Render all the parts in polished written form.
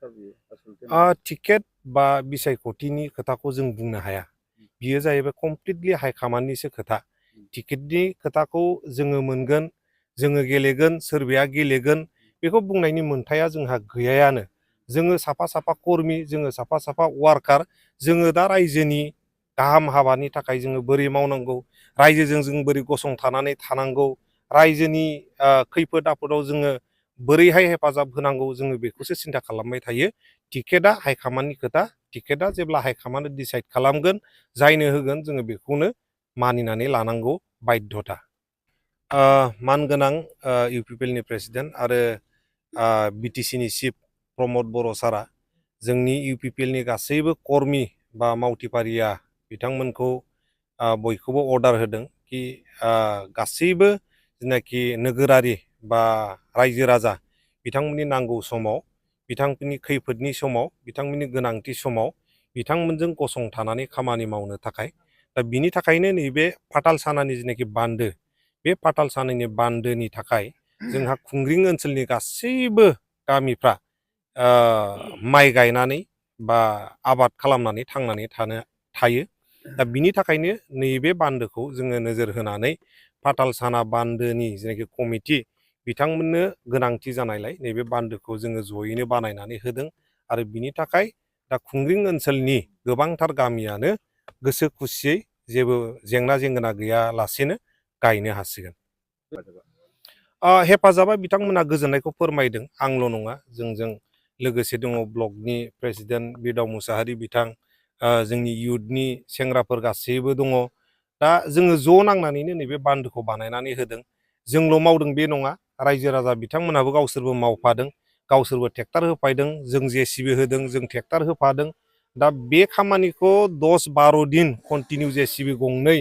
Ticket बा बिसायख'थिनि खोथाखौ जों बुंनो हाया। बियो जाहैबाय कमप्लिटलि हाइकमान्डनिसो खोथा। टिकेटनि खोथाखौ जोङो मोनगोन, जोङो गेलेगोन, सोरबाया गेलेगोन, बेखौ बुंनायनि मोन्थाया जोंहा गैयायानो। जोङो साफा साफा कर्मि, जोङो साफा साफा वार्कार, जोङो दा रायजोनि गाहाम हाबानि थाखाय जोङो बोरै मावनांगौ, रायजोजों जों बोरै गसंथानानै थानांगौ, रायजोनि खैफोद आफोदाव जोङो बोरैहाय हेफाजाब होनांगौ, जोङो बेखौसो सिन्था खालामबाय थायो। टिकेटआ हाइकमान्डनि खोथा। टिकेटआ जेब्ला हाइकमान्डआ डिसाइड खालामगोन, जायनो होगोन, जोङो बेखौनो मानिनानै लानांगौ बाध्यता। मानगोनां इउपिपिएलनि प्रेसिडेन्ट आरो बिटिसिनि चिफ प्रमद बर' सारा जोंनि इउपिपिएलनि गासैबो कर्मि बा मावथिफारिया बिथांमोनखौ बयखौबो अर्डार होदों कि गासैबो जेनाखि नोगोरारि बा रायजो राजा बिथांमोननि नांगौ समाव, बिथांमोननि खैफोदनि समाव, बिथांमोननि गोनांथि समाव बिथांमोनजों गसंथानानै खामानि मावनो थाखाय। दा बिनि थाखायनो नैबे फाथालसानानि जेनाखि बान्दो, बे फाथालसानानि बान्दोनि थाखाय जोंहा खुंग्रिं ओनसोलनि गासैबो गामिफ्रा माइ गायनानै बा आबाद खालामनानै थांनानै थायो। दा बिनि थाखायनो नैबे बान्दोखौ जोङो नोजोर होनानै फाथालसाना बान्दोनि जेनाखि कमिटि, बिथांमोननो गोनांथि जानायलाय नैबे बान्दोखौ जोङो जयैनो बानायनानै होदों। आरो बिनि थाखाय दा खुंग्रिं ओनसोलनि गोबांथार गामियानो गोसो खुसियै जेबो जेंना जेंगोना गैयालासेनो गायनो हासिगोन। हेफाजाबा बिथांमोना गोजोननायखौ फोरमायदों, आंल' नङा, जोंजों लोगोसे दङ ब्लकनि प्रेसिडेन्ट बिदाव मुसाहारि बिथां, जोंनि इयुथनि सेंग्राफोर गासैबो दङ। दा जोङो ज' नांनानैनो नैबे बान्दोखौ बानायनानै होदों। जोंल' मावदों बे नङा, रायजो राजा बिथांमोनहाबो गावसोरबो मावफादों, गावसोरबो ट्रेक्टर होफायदों, जों जेसिबि होदों, जों ट्रेक्टर होफादों। दा बे खामानिखौ 10-12 दिन कन्टिनिउ जेसिबि गंनै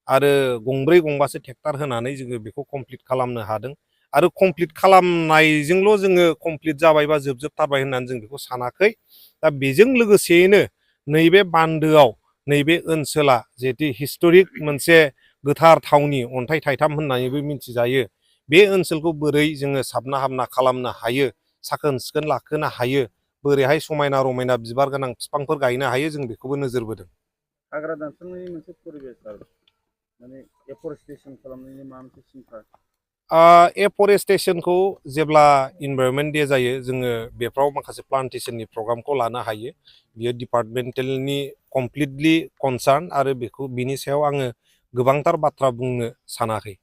आरो गंब्रै गंबासो ट्रेक्टर होनानै जोङो बेखौ कमप्लिट खालामनो हादों। आरो कमप्लिट खालामनायजोंल' जोङो कमप्लिट जाबाय बा जोबजोबथारबाय होननानै जों बेखौ सानाखै। दा बेजों लोगोसेयैनो नैबे बान्दोआव नैबे ओनसोला जिहेतु हिस्ट'रिक मोनसे गोथार थावनि, अन्थाइ थाइथाम होननानैबो मिथिजायो। बे ओनसोलखौ बोरै जोङो साबना हामना खालामनो हायो, साखोन सिखोन लाखोनो हायो, बोरैहाय समायना रमायना बिबार गोनां बिफांफोर गायनो हायो, जों बेखौबो नोजोर बोदों। हाग्रा दानस्रांनायनि मोनसे परिबेस आरो माने एफरेस्टेसन खालामनायनि माबा मोनसे सिन्था? एफरेस्टेसनखौ जेब्ला इनभाइरनमेन्ट दे जायो, जोङो बेफ्राव माखासे प्लान्टेसननि प्रग्रामखौ लानो हायो। बियो डिपार्टमेन्टेलनि कमप्लिटलि कनसार्न, आरो बेखौ बिनि सायाव आङो गोबांथार बाथ्रा बुंनो सानाखै।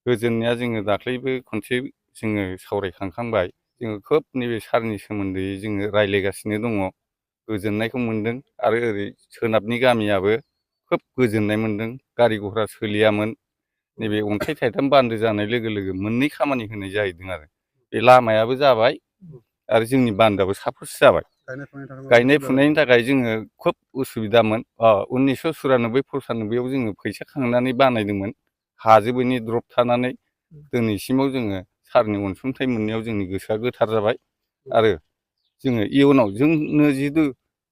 गोजोननाया जोङो दाख्लैबो खनसे जोङो सावरायखांबाय। जोङो खोब नैबे सारनि सोमोन्दै जोङो रायज्लायगासिनो दङ, गोजोननायखौ मोनदों। आरो ओरै सोनाबनि गामियाबो खोब गोजोननाय मोनदों, गारि घरा सोलियामोन। नैबे अन्थाइ थाइथाम बान्दो जानाय लोगो लोगो मोननै खामानि होनाय जाहैदों आरो बे लामायाबो जाबाय आरो जोंनि बान्दोआबो साफस जाबाय। गायनाय फुनायनि थाखाय जोङो खोब उसुबिदामोन। 1994-95 आव जोङो फैसा खांनानै बानायदोंमोन, हाजोबैनि द्रप थानानै। दिनैसिमाव जोङो सारनि अनसुंथाइ मोननायाव जोंनि गोसोआ गोथार जाबाय। आरो जोङो इयुनाव जोंनो जिथु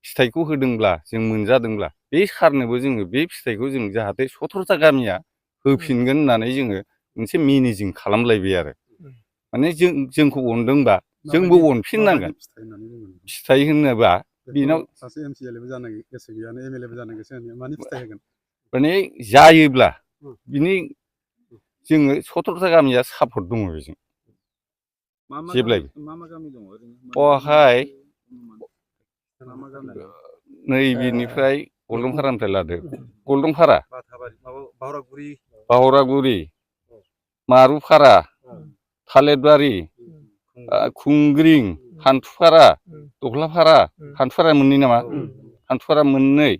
फिथाइखौ होदोंब्ला, जों मोनजादोंब्ला, बे सारनोबो जोङो बे फिथाइखौ जों जाहाथे 17था गामिया होफिनगोन होननानै जोङो मोनसे मिनिजिं खालामलायबाय आरो माने जोंखौ अनदोंबा जोंबो अनफिननांगोन। फिथाइ होनोबा बेनाव सासे एमसिएलएबो जानो गोसो गैयानो, एमएलएबो जानो गोसो गैया, मानि फिथाइ होगोन? माने जायोब्ला बिनि जोङो 17था गामिया सापर्ट दङ बेजों जेब्लायबो। मा गामि दङ ओरैनो? बहाय मा गामि दङ? नैबेनिफ्राय गल्दंफारानिफ्राय लादो, गल्दंफारा, बावरागुरि, मारुफारा, थालिरबारि, खुंग्रिं, हान्थुफारा, दख्लाफारा, हान्थुफारा मोननै नामा? हान्थुफारा मोननै,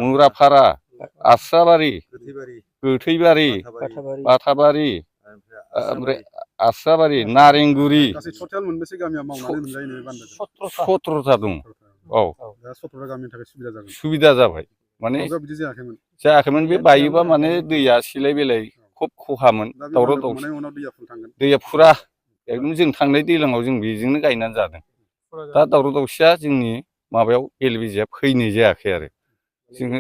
मुराफारा, आस्राबारि, गोथैबारि, बाथाबारि, ओमफ्राय आस्राबारि, नारेंगुरि, 17था दं। औ, 17था गामिनि थाखाय सुबिदा जागोन। सुबिदा जाबाय। माने बिदि जायाखैमोन। जायाखैमोन, बे बायोबा माने दैया सिलाय बिलाय खोब खहामोन, दावराव दावसि। दैया फुरा एकदम जों थांनाय दैज्लाङाव जों बेजोंनो गायनानै जादों। दा दावराव दावसिया जोंनि माबायाव बेले-बेजेया फैनाय जायाखै आरो जोङो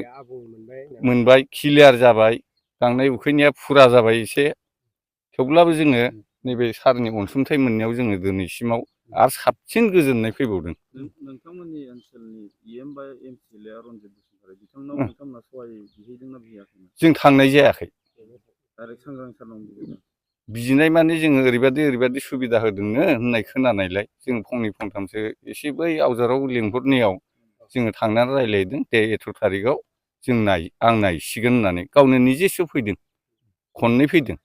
मोनबाय, क्लियार जाबाय, गांनाय उखैनाया फुरा जाबाय एसे। थेवब्लाबो जोङो नैबे सारनि अनसुंथाइ मोननायाव जोङो दिनैसिमाव आरो साबसिन गोजोननाय फैबावदों। नोंथांमोननि ओनसोलनि EM बा MCLA रन्जित बसुमतारी बिथांनाव नोंथांमोना सहाय बिहैदोंना बिहैयाखैमोन? जों थांनाय जायाखै। डाइरेक्ट सांग्रां सारनाव बिहैदों। बिनाय माने जोङो ओरैबायदि सुबिदा होदोंनो होननाय खोनानायलाय जों फंनै फंथामसो एसे बै आवजाराव लेंहरनायाव जोङो थांनानै रायज्लायदों दे एथ' थारिखआव आं नायसिगोन होननानै गावनो निजेसो फैदों, खननै फैदों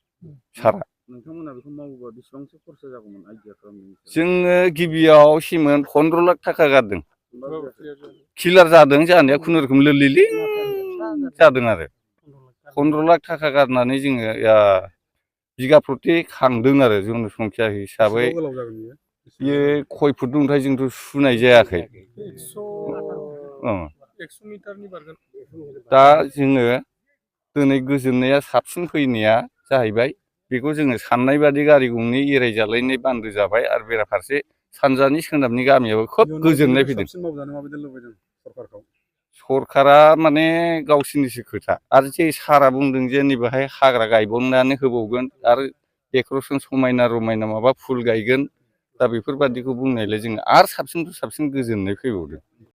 सारा। नोंथांमोना बेखौ मावोबा बेसेबांसो खरसा जागौमोन आइडिया खालामनायनि सायाव? जोङो गिबियाव सिमोन 15 लाख थाखा गारदों। क्लियार जादों जानाया खुनुरुखुम लोलिलिं जादों आरो 15 लाख थाखा गारनानै जोङो बिगा प्रति खांदों आरो जनसंख्या हिसाबै। बियो खय फुट दंथाय जोंथ' सुनाय जायाखै। 100 मिटारनि बारगोन। दा जोङो दिनै गोजोननाया साबसिन फैनाया जाहैबाय बेखौ जोङो साननाय बादि गारि गंनै एराय जालायनाय बान्दो जाबाय आरो बेराफारसे सानजानि सोनाबनि गामियाबो खोब गोजोननाय फैदों। सरकारा माने गावसोरनिसो खोथा आरो जे सारा बुंदों जे नैबेहाय हाग्रा गायबावनानै होबावगोन आरो डेक'रेसन समायना रमायना माबा फुल गायगोन, दा बेफोरबादिखौ बुंनायलाय जोङो आरो साबसिननिफ्राय साबसिन गोजोननाय फैबावदों।